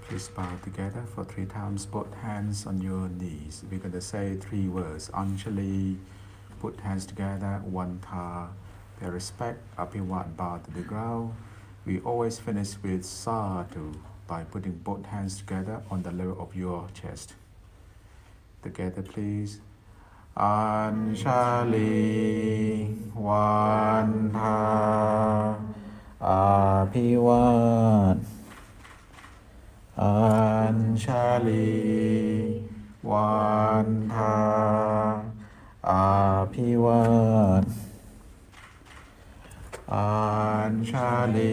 Please bow together for 3 times, both hands on your knees. We're going to say 3 words. Anjali, put hands together, one tha, pay respect, apiwat, bow to the ground. We always finish with sadhu by putting both hands together on the level of your chest. Together, please. Anjali, one tha, apiwat. Anjali, one tha, apiwat. Anjali,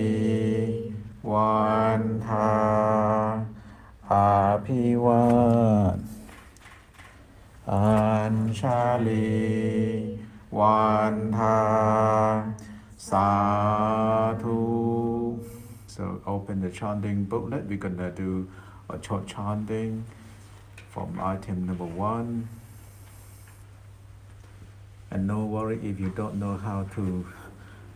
one tha, apiwat. Anjali, one tha, sadhu. So open the chanting booklet. We're gonna do a short chanting from item number 1. And no worry if you don't know how to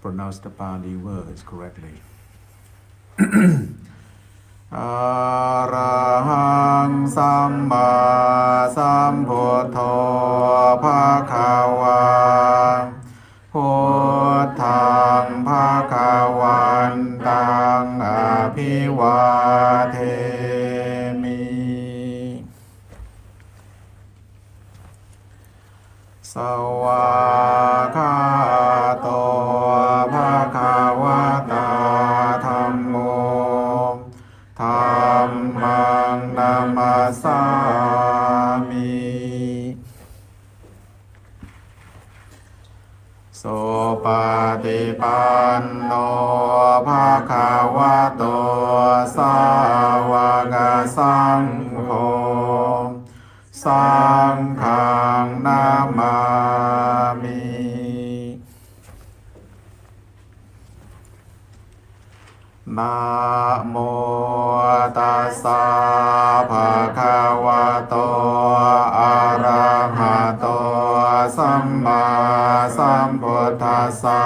pronounce the Pali words correctly. Arahang Samma Sambuddho Bhagava Puttang Bhagavantang Abhiwademi Sawakato Bhagavata Dhammo Dhammang Namasami Sopatipanno Bhagavato Sāvaka Saṅgho Saṅghang Namami Namo tassa bhagavato arahato samma sambuddhassa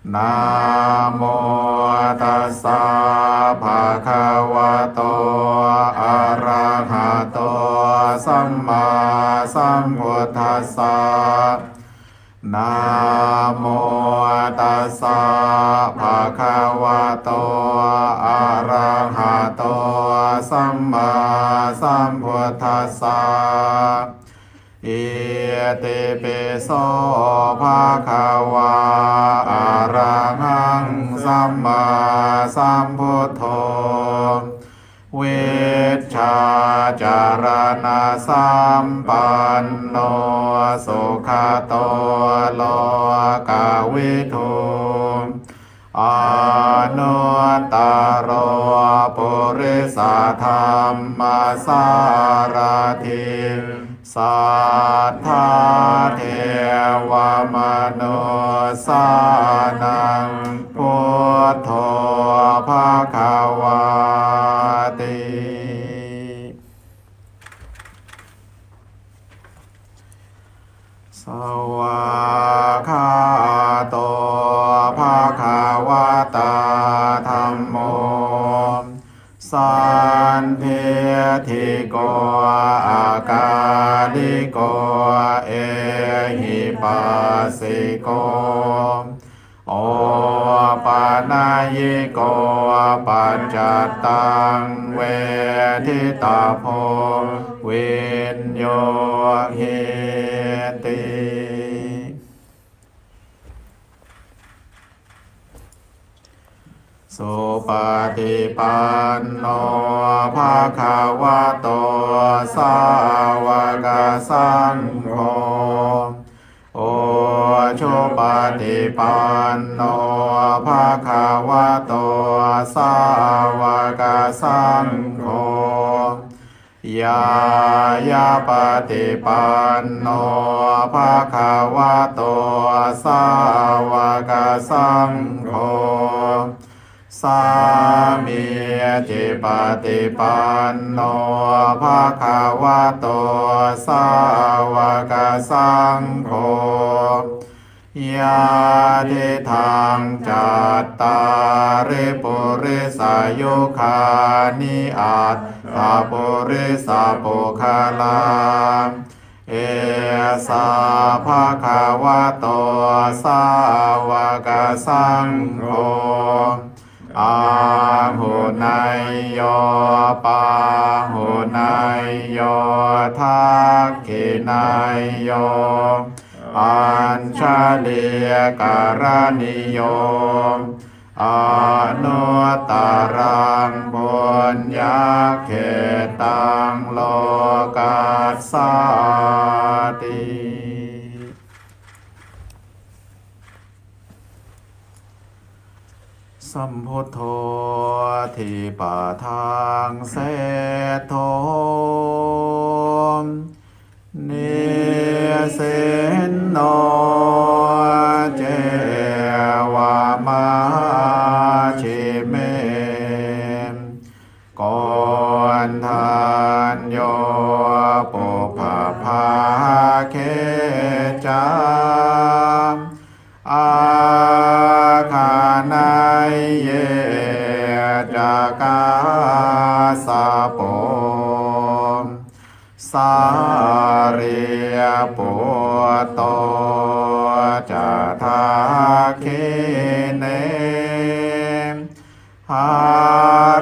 Namo tassa bhagavato arahato samma sambuddhassa Namo tassa bhagavato arahato samma sambuddhassa Iti piso bhagava arahang samma sambuddho Vicca charana sampanno sukhato lokavitu Anuttaro purisa dhamma sarati Sattha Deva Manusanang Puttho Bhagavati Sawakato Bhagavata Dhammo Santhetico Akadiko Ehipasiko Opanayiko Panjatang Veditapo Vinyo Hiti Supatipanno Bhagavato Sāvaka Saṅgho Ochupatipanno Bhagavato Sāvaka Saṅgho Yāyapatipanno Bhagavato Sāvaka Saṅgho Samyajipatipanno Bhagavato Sāvaka Saṅgho ยาทิทังจัตตาริปุริสายุคานิอัตถาปุริสาปุคลาเอสาภะคะวะโตสาวกสังโฆอาหุนายโยปาหุนายโยทักขินายโยอัญชลียการณิโยอนุตตรังบุญญาเขตังโลกัสสาติสัมพุทโธทิปะทังเสโธนิเสนโนเจวามะชิเมกอนทานโยปุปภาเคจามอาคานายเยจากาสาโปสาริยปุตโตจะทาเคเนหา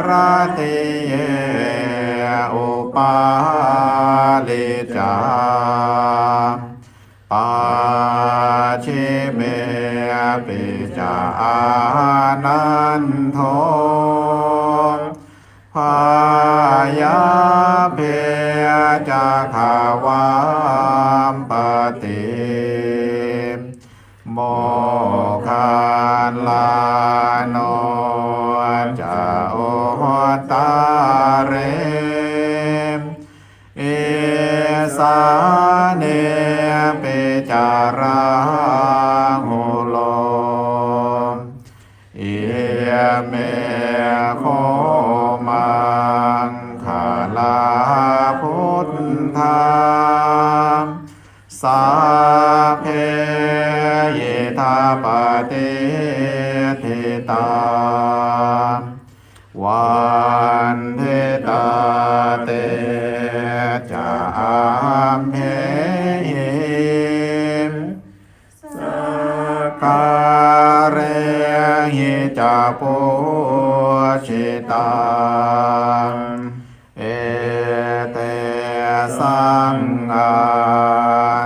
รติเยอุปาลิจาปาชิเมปิจานันโทพายาเพจาขาวามปติโมคาลาโนจะโอตาเรเอสาเนเปจาราโหโลเอเมโคมังคาลาพุทธาสาเพเยธาปฏิทิตาวันเทตาเตจามเพหิมสการเรหิจาปุชิตาเอเตสังอา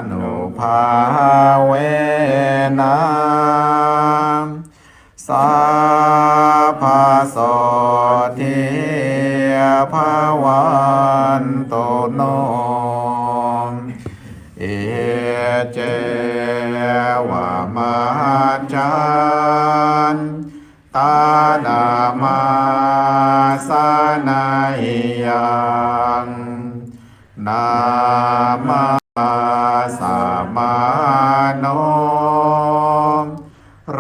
นุภาเวนะสาภาโสทิภาวันโตโนเอเจวามะจันตาดามาสนายังนามาสามาโน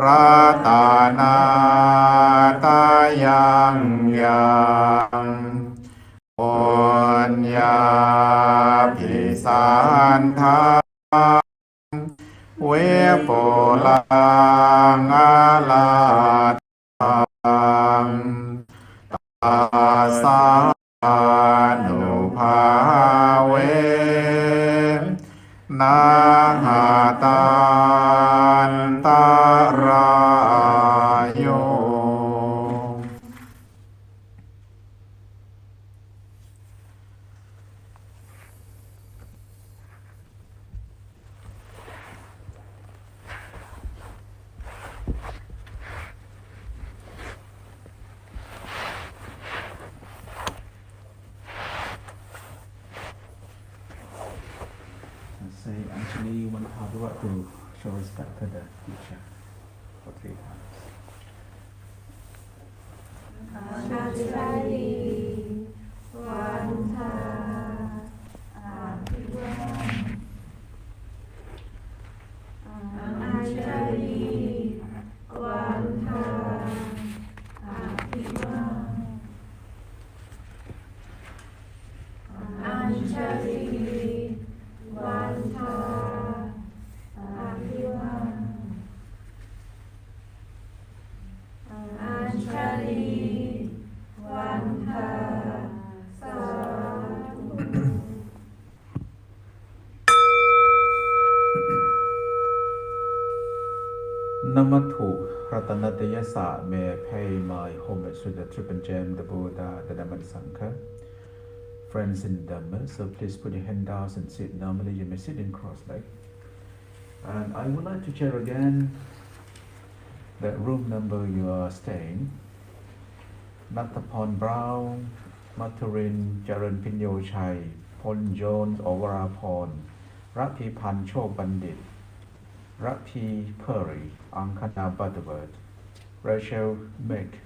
รัตนาตายังยังปุญญาภิสันทาเวปุลังอาลาตังตาสานุภาเวนาหาตันตารายโยSay actually one how do I to show respect to the teacher for 3 times. Anjali Vanta Abhivam Anjali Vanta Abhivam Anjali Vanta Abhivam Namatu Ratanatayasa, may I pay my homage to the Triple Gem, the Buddha, the Dhamma, the Sangha. Friends in Dhamma, so please put your hand down and sit. Normally you may sit in cross-leg. And I would like to share again the room number you are staying. Nattapon Brown, Maturin, Jaran Pinyo Chai, Pon Jones, Overapon, Rapi Pancho Bandit, Rapi Puri, Ankana Butterworth, Rachel Meg.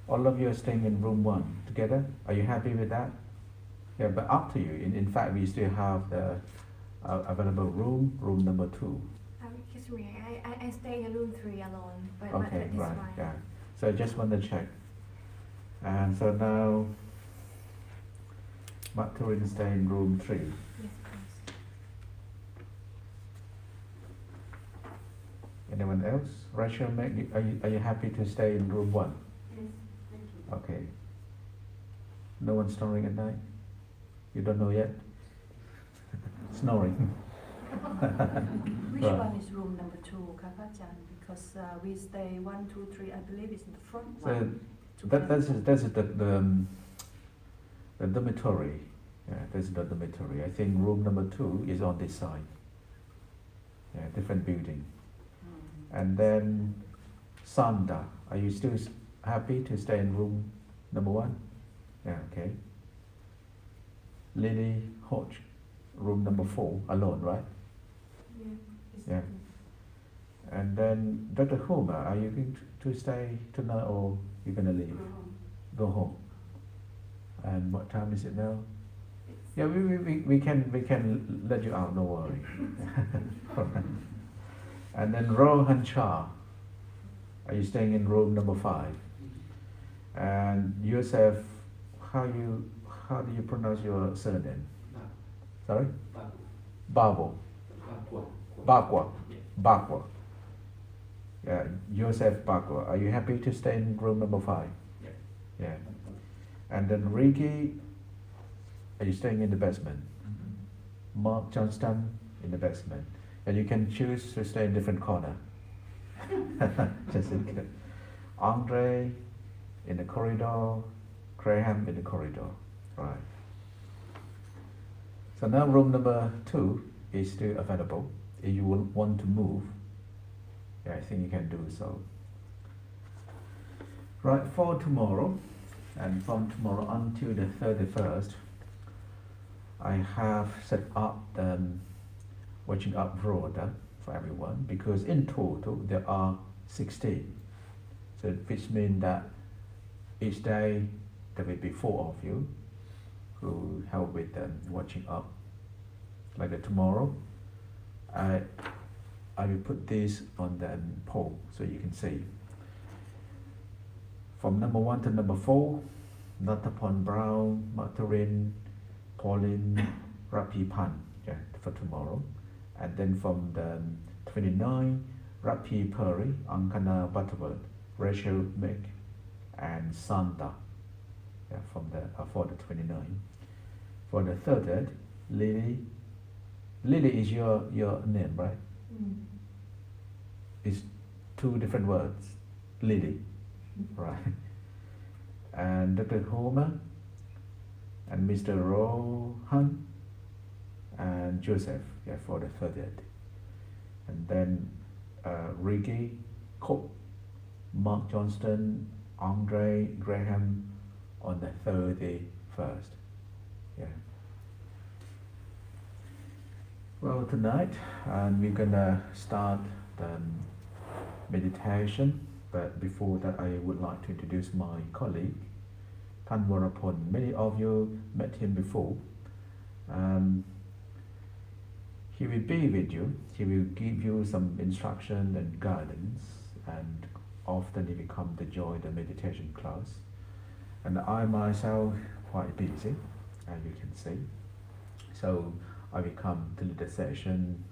All of you are staying in room 1 together. Are you happy with that? Yeah, but up to you. In fact, we still have the available room number 2. Excuse me, I stay in room 3 alone, but Okay, it's right, fine. yeah. So I just want to check. And so now, Maturin stay in room 3. Yes, please. Anyone else? Rachel, are you happy to stay in room 1? Yes, thank you. Okay. No one snoring at night? You don't know yet? Snoring. Which Right. one is room number 2, Kakachan? Because we stay 1, 2, 3. I believe it's in the front So one. that's the dormitory. Yeah, this is the dormitory. I think room number 2 is on this side. Yeah, different building. And then Sanda, are you still happy to stay in room number 1? Yeah, okay. Lily Hodge, room number 4, alone, right? Yeah. And then Dr. Homer, are you going to stay tonight or you're going to leave? Go home. And what time is it now? Yeah, we can let you out, no worry. And then Rohan Shah, are you staying in room number 5? And Yosef, how do you pronounce your surname? Sorry? Babo. Bakwa. Bakwa. Yeah, Yosef Bakwa. Are you happy to stay in room number 5? Yeah. And then Ricky, are you staying in the basement? Mark Johnston in the basement. And you can choose to stay in different corner. Just in case. Andre in the corridor, Graham in the corridor. Right. So now room number 2 is still available. If you will want to move, yeah, I think you can do so. Right, for tomorrow, and from tomorrow until the 31st, I have set up the watching up rota for everyone, because in total there are 16. So which means that each day there will be 4 of you who help with watching up. Like tomorrow, I will put this on the poll so you can see. From number 1 to number 4, Nattapon Brown, Maturin, Pauline, Rapi Pan, yeah, for tomorrow. And then from the 29, Rapi Puri, Ankana Butterworth, Rachel Mick, and Santa, yeah, from the for the 29. For the 30th, Lily. Lily is your name, right? It's 2 different words. Lily, right? And Dr. Homer, and Mr. Rohan, and Joseph, yeah, for the 30th. And then Ricky, Cook, Mark Johnston, Andre, Graham on the 31st. Yeah. Well, tonight we're gonna start the meditation, but before that I would like to introduce my colleague, Tan Warapon. Many of you met him before. He will be with you, he will give you some instruction and guidance, and often he will come to join the meditation class. And I myself quite busy, as you can see. So I will come to lead the session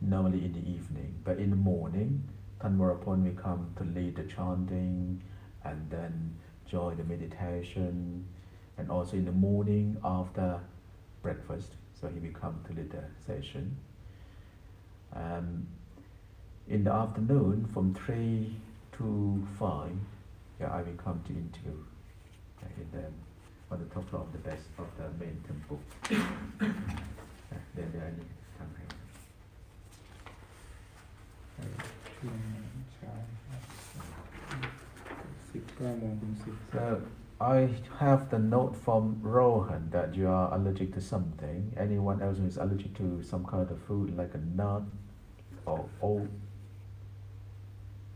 normally in the evening, but in the morning, Tan Warapon will come to lead the chanting and then join the meditation, and also in the morning after breakfast, so he will come to lead the session. In the afternoon, from 3 to 5, I will come to interview on the top floor of the best of the main temple. Then I need to come here. So I have the note from Rohan that you are allergic to something. Anyone else who is allergic to some kind of food like a nut or oat?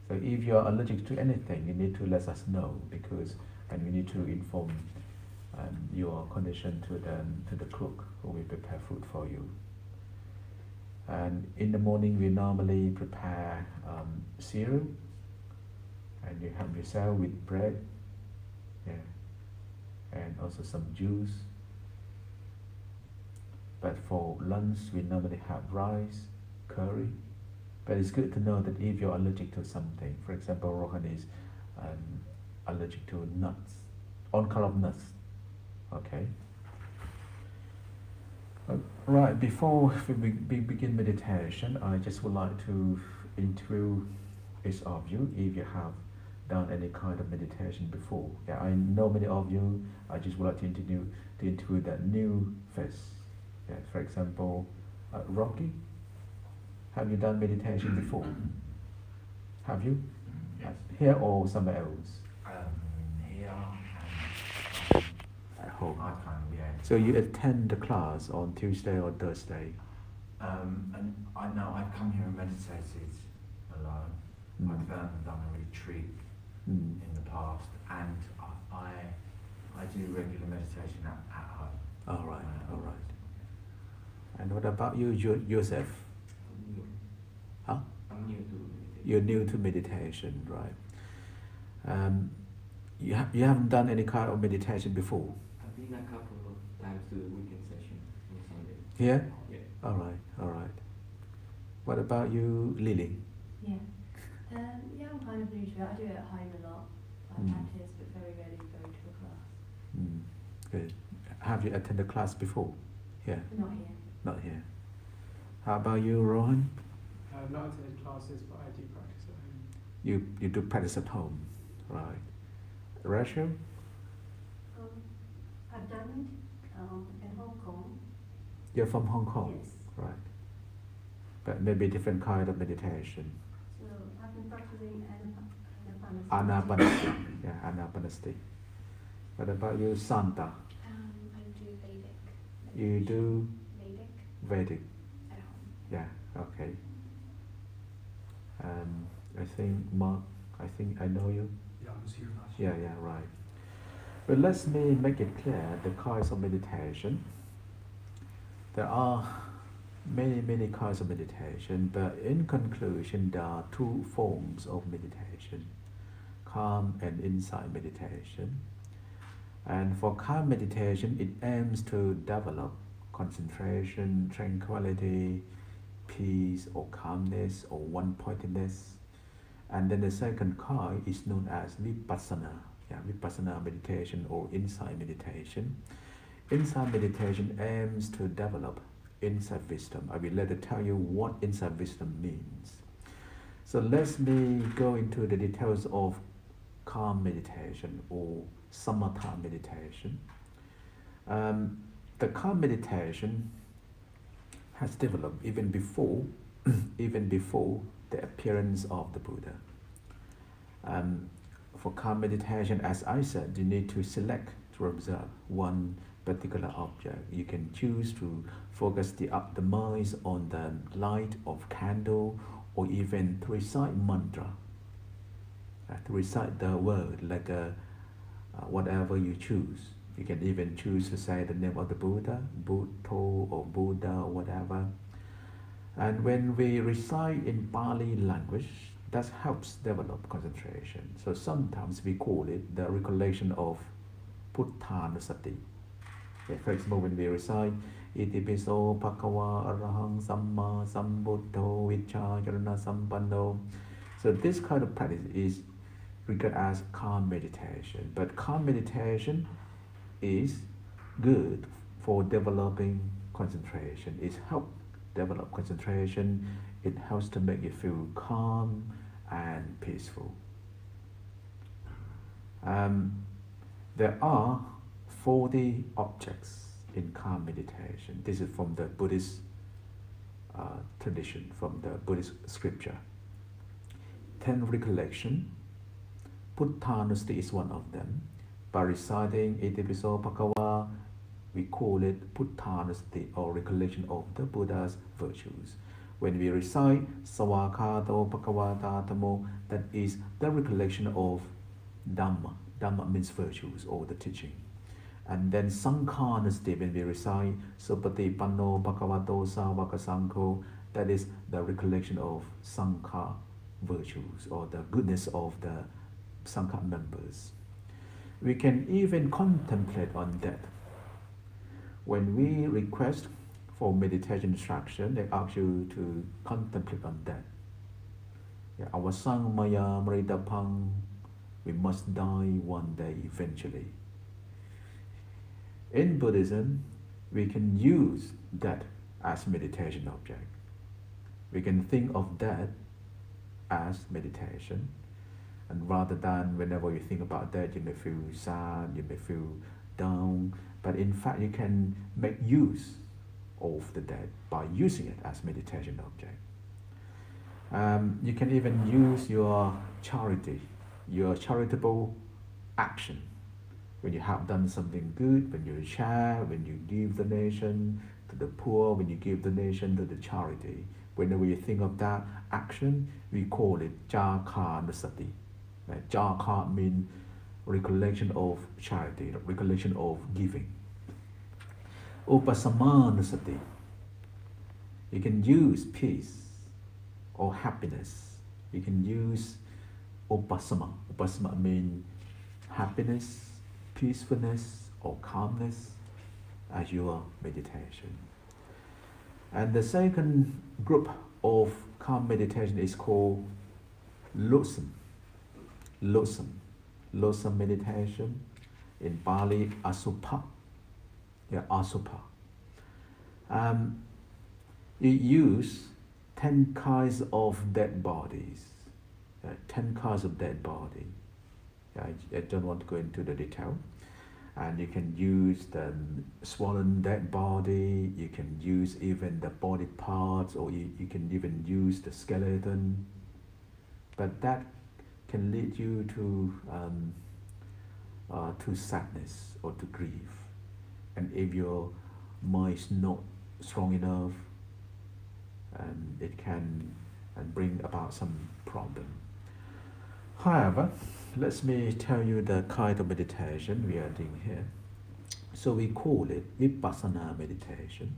So if you are allergic to anything, you need to let us know, because and we need to inform your condition to the cook who will prepare food for you. And in the morning we normally prepare cereal, and you have yourself with bread, and also some juice. But for lunch we normally have rice, curry. But it's good to know that if you're allergic to something, for example, Rohan is allergic to nuts, all kind of nuts. Okay. Right, before we begin meditation, I just would like to interview each of you if you have done any kind of meditation before. I know many of you. I just would like to interview that new face. For example, Rocky. Have you done meditation before? Have you? Yes. Here or somewhere else? Here At home. I kind of, yeah. So you attend the class on Tuesday or Thursday? And I know I've come here and meditated alone. I've done a retreat in the past, and I do regular meditation at home. All right. And what about you, Joseph? Huh? I'm new to meditation. You're new to meditation, right? You haven't done any kind of meditation before? I've been a couple of times to the weekend session on Sunday. Yeah? Yeah. All right. What about you, Lily? Yeah. Yeah, I'm kind of new to it. I do it at home a lot. I practice, but very rarely go to a class. Good. Have you attended class before? Yeah? Not here. Not here. How about you, Rohan? I've not attended classes, but I do practice at home. You do practice at home, right? Rachel? I've done it in Hong Kong. You're from Hong Kong? Yes. Right. But maybe different kind of meditation. So I've been practicing Anapanasati. Yeah, Anapanasati. What about you, Santa? I do Vedic. You do Vedic Vedic? at home. Yeah, okay. I think Mark, I know you. Yeah, I was here last year. Yeah, right. But let me make it clear the kinds of meditation. There are many kinds of meditation, but in conclusion, there are two forms of meditation: calm and insight meditation. And for calm meditation, it aims to develop concentration, tranquility, peace or calmness or one-pointedness. And then the second kind is known as vipassana. Vipassana meditation or insight meditation. Insight meditation aims to develop insight wisdom. I will later tell you what insight wisdom means. So let me go into the details of calm meditation or samatha meditation. The calm meditation has developed even before the appearance of the Buddha. For calm meditation, as I said, you need to select to observe one particular object. You can choose to focus the mind on the light of candle, or even to recite mantra, to recite the word like whatever you choose. You can even choose to say the name of the Buddha, Buddho or Buddha or whatever. And when we recite in Pali language, that helps develop concentration. So sometimes we call it the recollection of Puttanusati. For example, when we recite Iti piso Bhagava Arahang Samma Sambuddho Vichayarana Sampanno. So this kind of practice is regarded as calm meditation. But calm meditation is good for developing concentration. It helps develop concentration it helps to make you feel calm and peaceful. There are 40 objects in calm meditation. This is from the Buddhist tradition, from the Buddhist scripture. 10 recollection. Puttanusati is one of them. By reciting Itipiso Bhagava, we call it Puttanusati, or recollection of the Buddha's virtues. When we recite Sawakato Bhagavatatamo, that is the recollection of Dhamma. Dhamma means virtues or the teaching. And then Sankhanasti, when we recite Supati Panno Bhagavato Savaka Sankho, that is the recollection of Sankha virtues or the goodness of the Sankha members. We can even contemplate on that. When we request for meditation instruction, they ask you to contemplate on that. Awasang maya mridapang, we must die one day eventually. In Buddhism, we can use that as meditation object. We can think of that as meditation, and rather than whenever you think about that, you may feel sad, you may feel down, but in fact you can make use of the dead by using it as meditation object. You can even use your charity, your charitable action. When you have done something good, when you share, when you give donation to the poor, when you give donation to the charity, whenever you think of that action, we call it Jakhanusati. Jaka means recollection of charity, recollection of giving. Upasamanusati, you can use peace or happiness. You can use upasama. Upasama means happiness, peacefulness or calmness as your meditation. And the second group of calm meditation is called Losam. Losam. Losam meditation, in Pali Asupha. Asupha. You use 10 kinds of dead bodies. 10 kinds of dead body. I don't want to go into the detail. And you can use the swollen dead body, you can use even the body parts, or you can even use the skeleton. But that can lead you to sadness or to grief. And if your mind is not strong enough, it can bring about some problem. However, let me tell you the kind of meditation we are doing here. So we call it Vipassana meditation.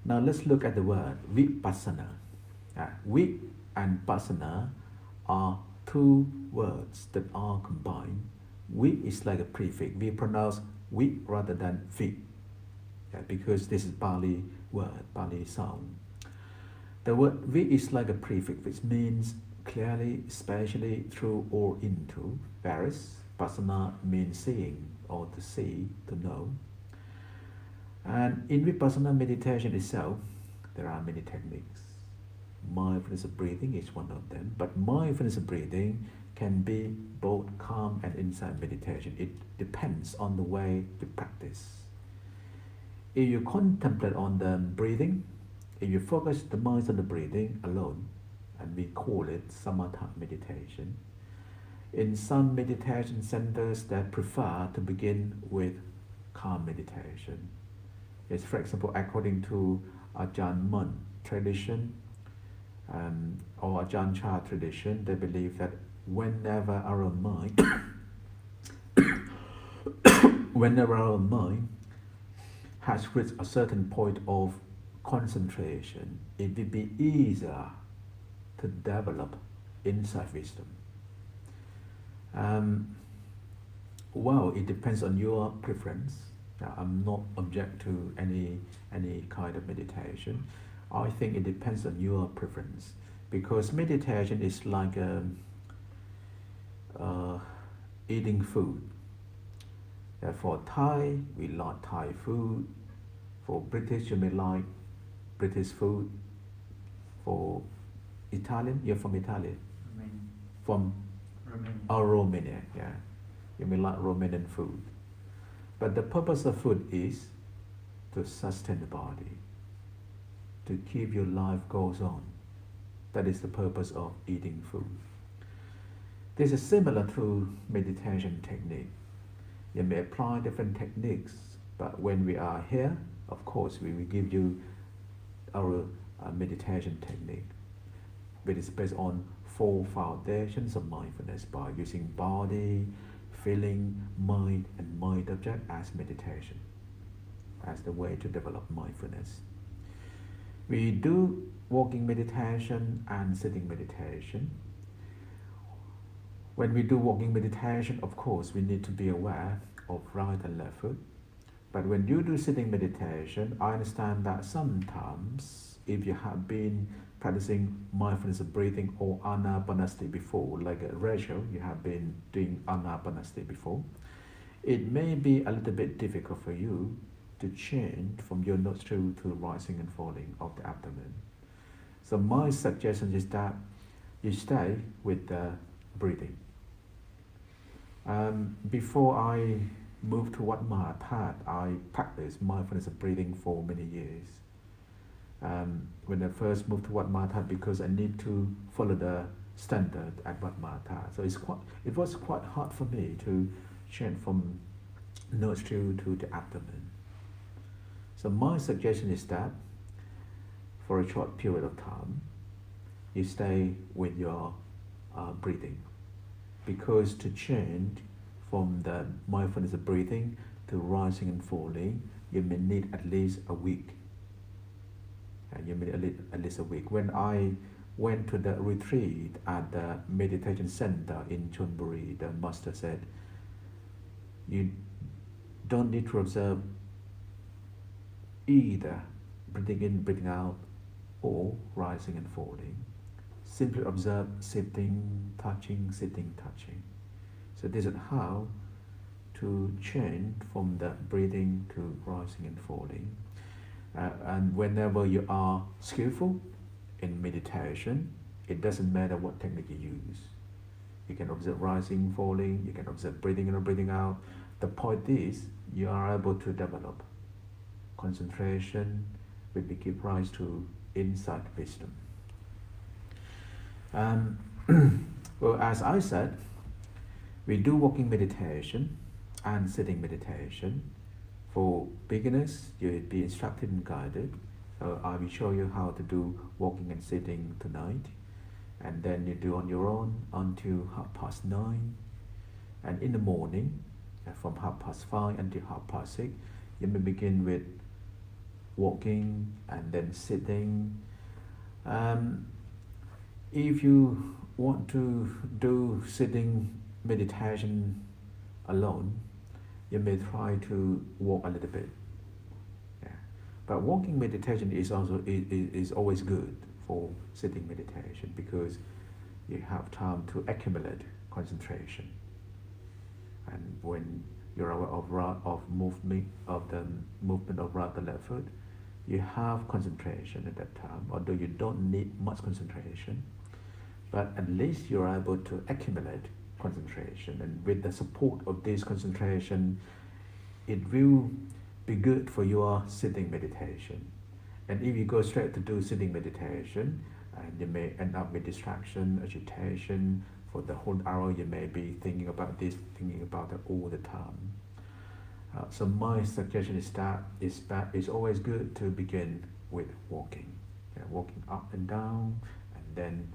Now let's look at the word Vipassana. Vip and Passana are two words that are combined. Vip is like a prefix. We pronounce Vip rather than Vip, because this is Pali word, Pali sound. The word Vip is like a prefix, which means clearly, especially, through or into. Whereas Passana means seeing or to see, to know. And in Vipassana meditation itself, there are many techniques. Mindfulness of breathing is one of them, but mindfulness of breathing can be both calm and insight meditation. It depends on the way you practice. If you contemplate on the breathing, if you focus the mind on the breathing alone, and we call it samatha meditation. In some meditation centers that prefer to begin with calm meditation. It's, for example, according to Ajahn Mun tradition or Ajahn Chah tradition, they believe that whenever our mind has reached a certain point of concentration, it will be easier to develop insight wisdom. Well, it depends on your preference. I'm not object to any kind of meditation. I think it depends on your preference, because meditation is like eating food. For Thai, we like Thai food. For British, you may like British food. For Italian, you're from Italy? Romanian. From Romanian. Romania, yeah. You may like Romanian food. But the purpose of food is to sustain the body, to keep your life goes on. That is the purpose of eating food. This is similar to meditation technique. You may apply different techniques, but when we are here, of course, we will give you our meditation technique, which is based on 4 foundations of mindfulness by using body, feeling, mind, and mind object as meditation, as the way to develop mindfulness. We do walking meditation and sitting meditation. When we do walking meditation, of course, we need to be aware of right and left foot. But when you do sitting meditation, I understand that sometimes if you have been practicing mindfulness of breathing or anapanasati before, like Rachel, you have been doing anapanasati before, it may be a little bit difficult for you to change from your nostril to rising and falling of the abdomen. So my suggestion is that you stay with the breathing. Before I moved to Wat Mahathat, I practiced mindfulness of breathing for many years. When I first moved to Wat Mahathat, because I need to follow the standard at Wat Mahathat, so it was quite hard for me to change from nostril to the abdomen. So my suggestion is that for a short period of time, you stay with your breathing. Because to change from the mindfulness of breathing to rising and falling, you may need at least a week. You may need at least a week. When I went to the retreat at the meditation center in Chonburi, the master said, you don't need to observe either breathing in, breathing out, or rising and falling. Simply observe sitting, touching, sitting, touching. So this is how to change from the breathing to rising and falling. And whenever you are skillful in meditation, it doesn't matter what technique you use. You can observe rising, falling, you can observe breathing in or breathing out. The point is, you are able to develop concentration, which will give rise to insight wisdom. Well, as I said, we do walking meditation and sitting meditation. For beginners, you will be instructed and guided. So I will show you how to do walking and sitting tonight. And then you do on your own until 9:30. And in the morning, from 5:30 until 6:30, you may begin with walking and then sitting. If you want to do sitting meditation alone, you may try to walk a little bit. Yeah. But walking meditation is also is always good for sitting meditation because you have time to accumulate concentration. And when you're aware of movement of the movement of right and left foot, you have concentration at that time, although you don't need much concentration. But at least you're able to accumulate concentration, and with the support of this concentration, it will be good for your sitting meditation. And if you go straight to do sitting meditation, you may end up with distraction, agitation. For the whole hour, you may be thinking about this, thinking about that all the time. So my suggestion is that it's always good to begin with walking, walking up and down, and then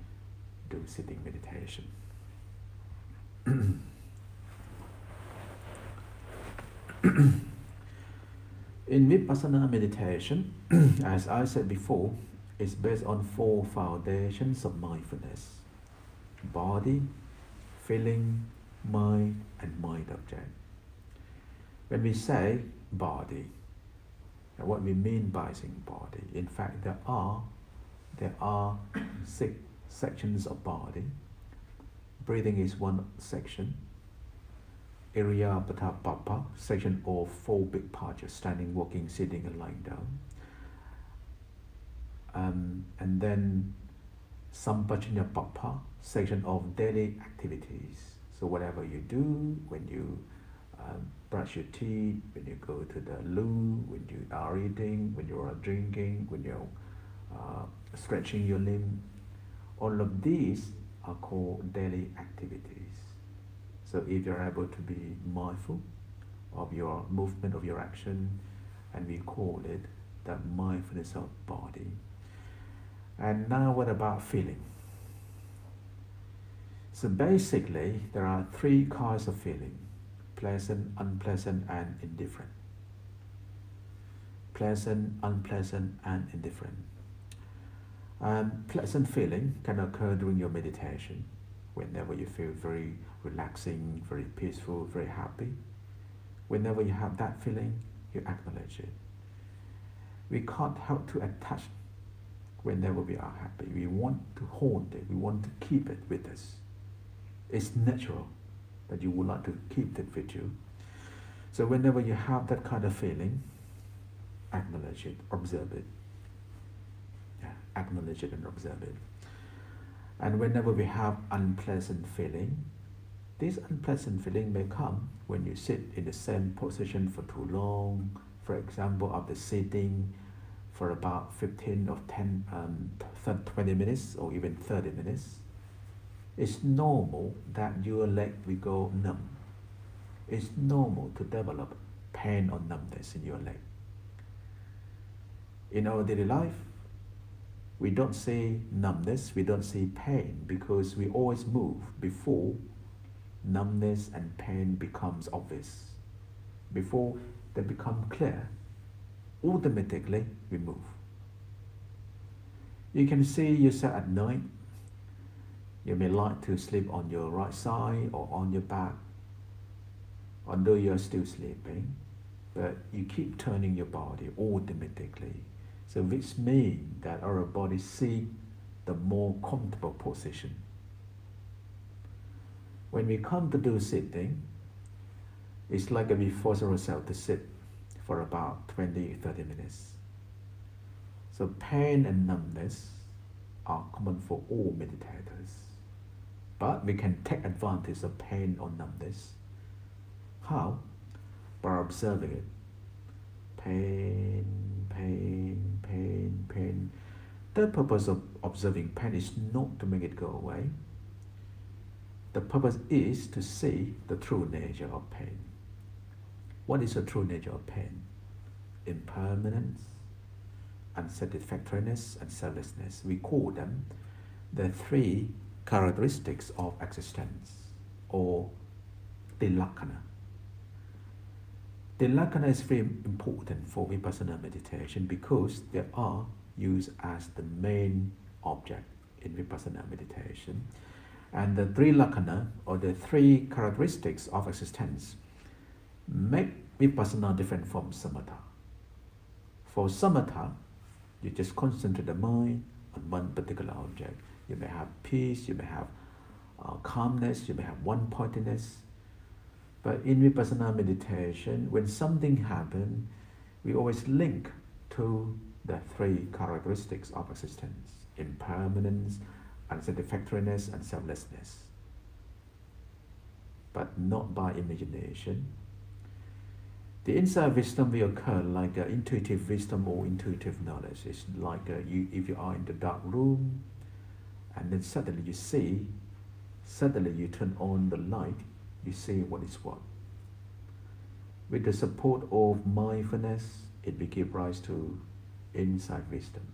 do sitting meditation. In Vipassana meditation, as I said before, it's based on 4 foundations of mindfulness: body, feeling, mind, and mind object. When we say body, what we mean by saying body, in fact, there are 6 sections of body. Breathing is one section. Iriyapata section of 4 big postures: standing, walking, sitting, and lying down. and then Sampajanyapapa section of daily activities. So whatever you do, when you brush your teeth, when you go to the loo, when you are eating, when you are drinking, when you're stretching your limb, all of these are called daily activities. So if you're able to be mindful of your movement, of your action, and we call it the mindfulness of body. And now what about feeling? So basically, there are three kinds of feeling: pleasant, unpleasant, and indifferent. Pleasant, unpleasant, and indifferent. Pleasant feeling can occur during your meditation, whenever you feel very relaxing, very peaceful, very happy. Whenever you have that feeling, you acknowledge it. We can't help to attach whenever we are happy. We want to hold it, we want to keep it with us. It's natural that you would like to keep it with you. So whenever you have that kind of feeling, acknowledge it, observe it. Yeah, acknowledge it and observe it. And whenever we have unpleasant feeling, this unpleasant feeling may come when you sit in the same position for too long. For example, after sitting for about 15 or 20 minutes or even 30 minutes, it's normal that your leg will go numb. It's normal to develop pain or numbness in your leg. In our daily life, we don't see numbness, we don't see pain, because we always move before numbness and pain becomes obvious. Before they become clear, automatically we move. You can see yourself at night. You may like to sleep on your right side or on your back, although you're still sleeping, but you keep turning your body automatically. So which means that our body seeks the more comfortable position. When we come to do sitting, it's like we force ourselves to sit for about 20-30 minutes. So pain and numbness are common for all meditators. But we can take advantage of pain or numbness. How? By observing it. Pain, pain, pain, pain. The purpose of observing pain is not to make it go away. The purpose is to see the true nature of pain. What is the true nature of pain? Impermanence, unsatisfactoriness, and selflessness. We call them the three characteristics of existence, or tilakkhana. Tilakkhana is very important for vipassana meditation because they are used as the main object in vipassana meditation. And the trilakkhana, or the three characteristics of existence, make vipassana different from samatha. For samatha, you just concentrate the mind on one particular object. You may have peace, you may have calmness, you may have one-pointedness. But in vipassana meditation, when something happens, we always link to the three characteristics of existence: impermanence, unsatisfactoriness, and selflessness. But not by imagination. The insight wisdom will occur like intuitive wisdom or intuitive knowledge. It's like if you are in the dark room, and then suddenly you see, suddenly you turn on the light, you see what is what. With the support of mindfulness, it will give rise to insight wisdom.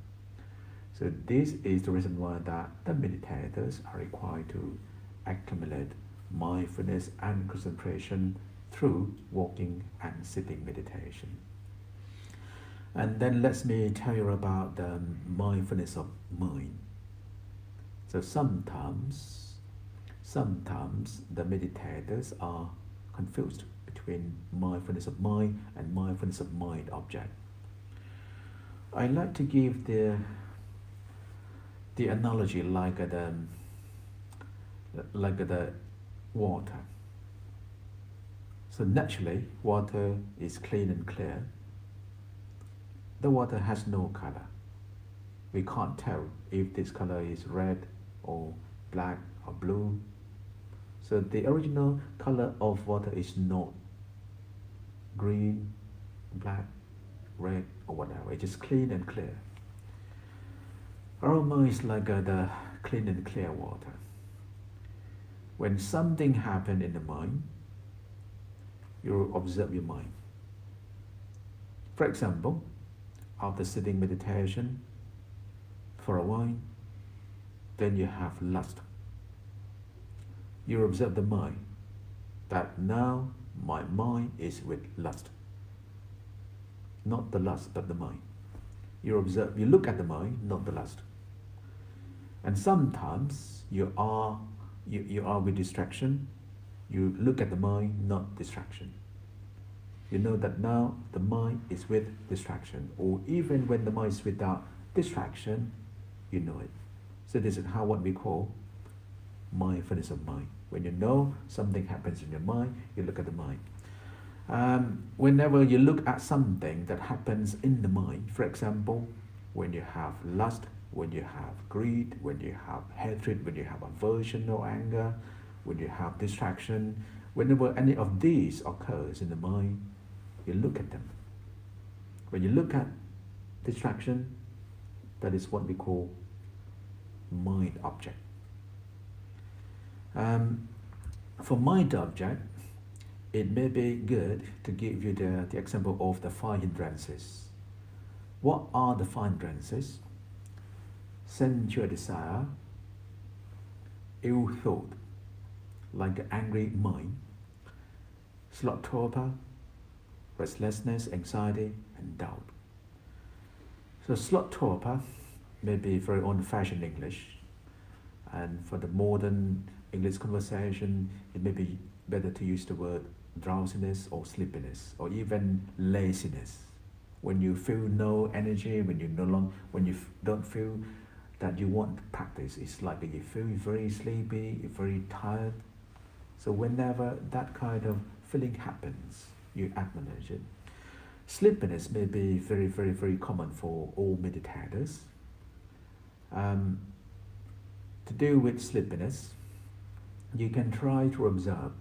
So this is the reason why that the meditators are required to accumulate mindfulness and concentration through walking and sitting meditation. And then let me tell you about the mindfulness of mind. So sometimes the meditators are confused between mindfulness of mind and mindfulness of mind object. I like to give the analogy like the water. So naturally, water is clean and clear. The water has no color. We can't tell if this color is red or black or blue. So the original color of water is not green, black, red, or whatever. It's just clean and clear. Aroma is like the clean and clear water. When something happens in the mind, you observe your mind. For example, after sitting meditation for a while, then you have lust. You observe the mind, that now my mind is with lust. Not the lust, but the mind. You observe, you look at the mind, not the lust. And sometimes you are with distraction. You look at the mind, not distraction. You know that now the mind is with distraction, or even when the mind is without distraction, you know it. So this is what we call mindfulness of mind. When you know something happens in your mind, you look at the mind. Whenever you look at something that happens in the mind, for example, when you have lust, when you have greed, when you have hatred, when you have aversion or anger, when you have distraction, whenever any of these occurs in the mind, you look at them. When you look at distraction, that is what we call mind object. For mind object, it may be good to give you the example of the five hindrances. What are the five hindrances? Sensual desire, ill thought, like an angry mind, sloth, torpor, restlessness, anxiety, and doubt. So sloth, torpor may be very old-fashioned English, and for the modern English conversation, it may be better to use the word drowsiness or sleepiness, or even laziness. When you feel no energy, when you don't feel that you want to practice, it's like you feel very sleepy, very tired. So whenever that kind of feeling happens, you acknowledge it. Sleepiness may be very, very, very common for all meditators. To deal with sleepiness, you can try to observe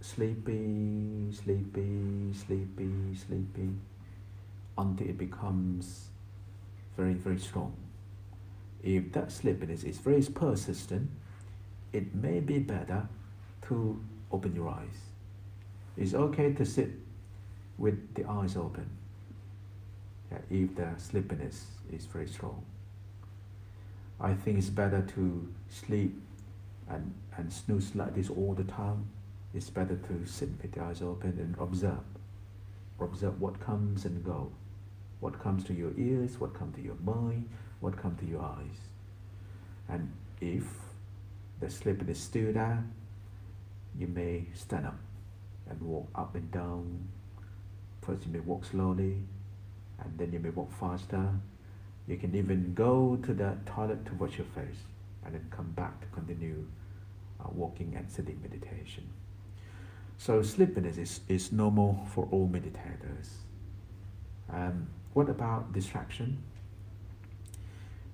sleepy, sleepy, sleepy, sleepy, until it becomes very, very strong. If that sleepiness is very persistent, it may be better to open your eyes. It's okay to sit with the eyes open, if the sleepiness is very strong. I think it's better to sleep and snooze like this all the time. It's better to sit with the eyes open and observe. Observe what comes and goes. What comes to your ears, what comes to your mind, what comes to your eyes. And if the sleepiness is still there, you may stand up and walk up and down. First you may walk slowly, and then you may walk faster. You can even go to the toilet to wash your face, and then come back to continue walking and sitting meditation. So sleepiness is normal for all meditators. What about distraction?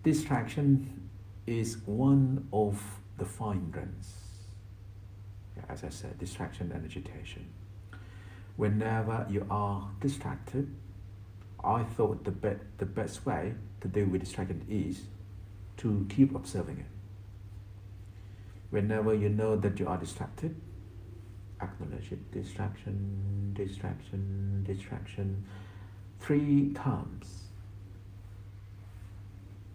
Distraction is one of the five hindrances. As I said, distraction and agitation. Whenever you are distracted, I thought the best way to deal with distraction is to keep observing it. Whenever you know that you are distracted, acknowledge it. Distraction, distraction, distraction. 3 times.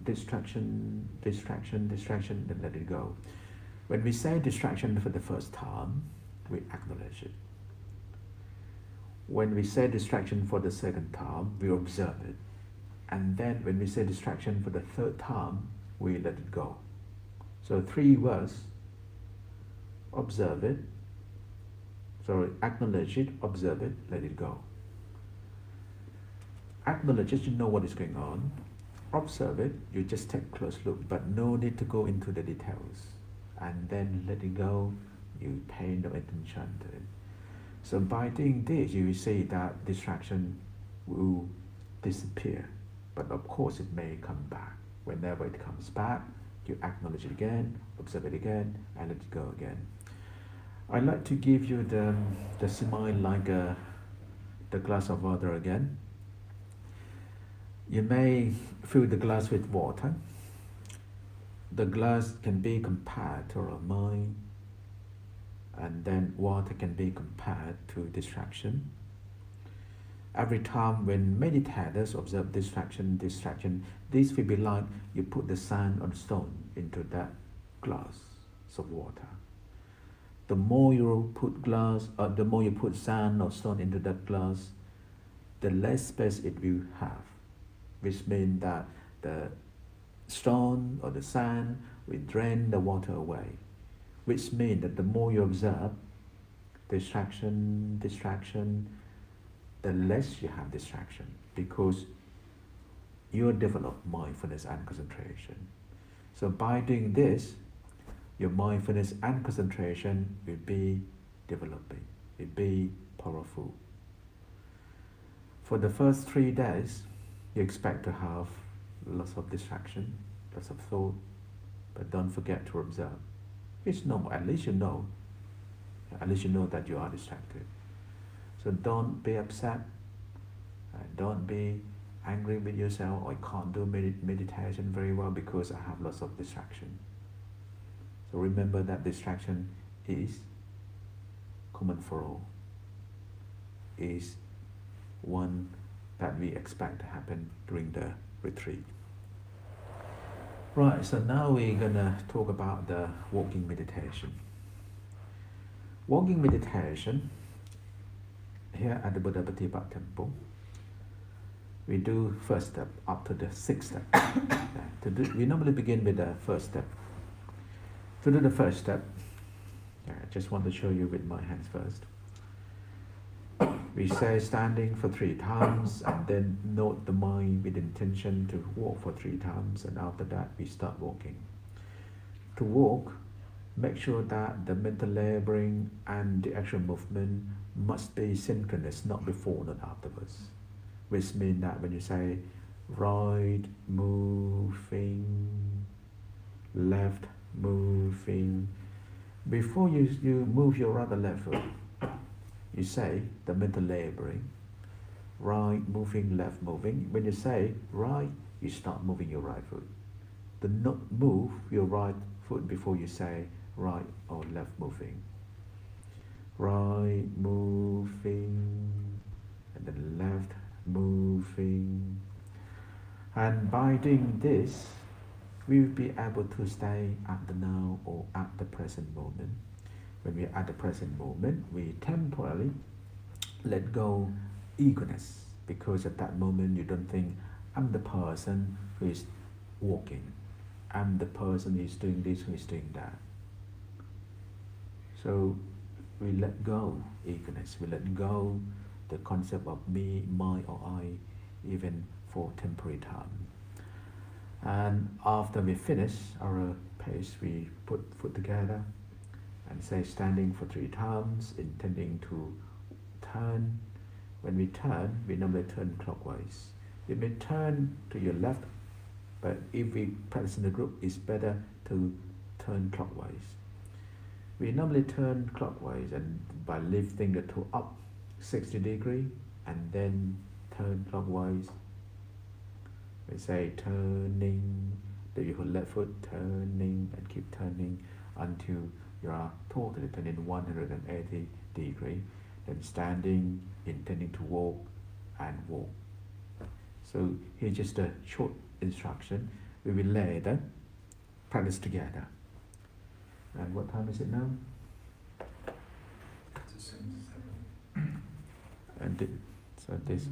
Distraction, distraction, distraction, then let it go. When we say distraction for the first time, we acknowledge it. When we say distraction for the second time, we observe it. And then when we say distraction for the third time, we let it go. So 3 words: observe it, acknowledge it, observe it, let it go. Acknowledge it, you know what is going on. Observe it, you just take a close look, but no need to go into the details. And then let it go, you pay no attention to it. So by doing this, you will see that distraction will disappear, but of course it may come back. Whenever it comes back, you acknowledge it again, observe it again, and let it go again. I'd like to give you the smile like the glass of water again. You may fill the glass with water. The glass can be compared to our mind, and then water can be compared to distraction. Every time when meditators observe distraction, this will be like you put the sand or stone into that glass of water. The more you put sand or stone into that glass, the less space it will have, which means that the stone or the sand will drain the water away, which means that the more you observe distraction, the less you have distraction, because you develop mindfulness and concentration. So by doing this, your mindfulness and concentration will be developing, will be powerful. For the first 3 days, you expect to have lots of distraction, lots of thought, but don't forget to observe. It's normal, at least you know that you are distracted. So don't be upset, don't be angry with yourself. I can't do meditation very well because I have lots of distraction. So remember that distraction is common for all, is one that we expect to happen during the retreat. Right, so now we're gonna talk about the walking meditation. Walking meditation, here at the Buddha Patipat Temple, we do first step up to the 6th step. We normally begin with the first step. To do the first step, I just want to show you with my hands first. We say standing for 3 times, and then note the mind with intention to walk for 3 times, and after that we start walking. To walk, make sure that the mental laboring and the actual movement must be synchronous, not before, not afterwards. Which means that when you say right moving, left moving, before you move your right or left foot, you say the mental laboring, right moving, left moving. When you say right, you start moving your right foot. Do not move your right foot before you say right or left moving. Right moving, and then left moving. And by doing this, we will be able to stay at the now or at the present moment. When we are at the present moment, we temporarily let go eagerness, because at that moment you don't think, I'm the person who is walking, I'm the person who is doing this, who is doing that. So we let go eagerness, we let go the concept of me, my or I, even for temporary time. And after we finish our pace, we put foot together and say standing for 3 times, intending to turn. When we turn, we normally turn clockwise. You may turn to your left, but if we practice in the group, it's better to turn clockwise. We normally turn clockwise, and by lifting the toe up 60 degrees and then turn clockwise. We say turning, then you hold left foot, turning, and keep turning until you are totally turning 180 degrees. Then standing, intending to walk, and walk. So here's just a short instruction. We will later practice together. And what time is it now? And so this.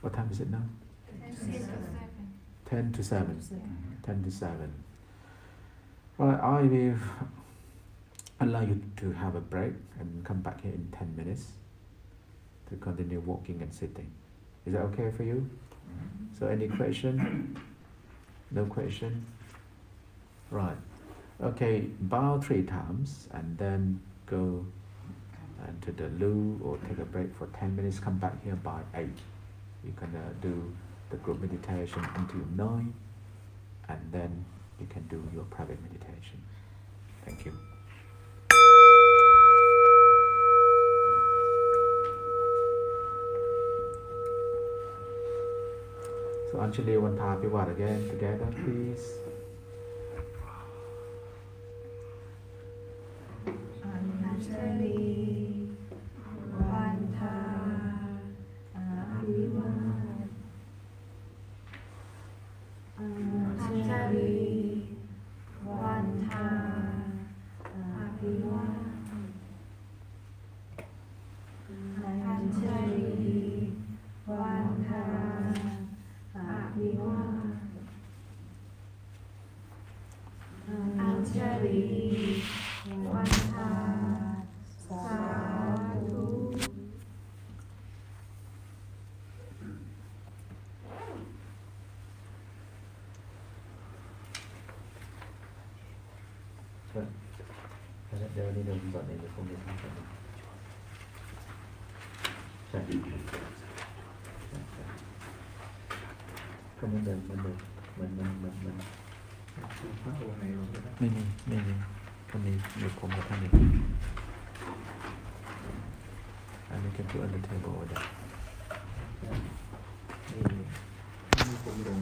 What time is it now? 10 to 7. 10 to 7. Right, I will allow you to have a break and come back here in 10 minutes to continue walking and sitting. Is that okay for you? So any question? No question? Right. Okay, bow 3 times and then go to the loo or take a break for 10 minutes. Come back here by 8. You can do the group meditation until 9, and then you can do your private meditation. Thank you. So Anjali, one time, Pivat again, together, please. Anjali, Vanta, Abivat. Anjali, Vanta, Abivat. Anjali, Vanta, Abivat. Anjali, Vanta, Sadhu. Đây đi đường dọn này không được không được. Không muốn đừng mình phá bộ này luôn rồi đó. ไม่มีท่านนี้มีผมกับท่านนี้ and you can put on the table over there นี่ผมลง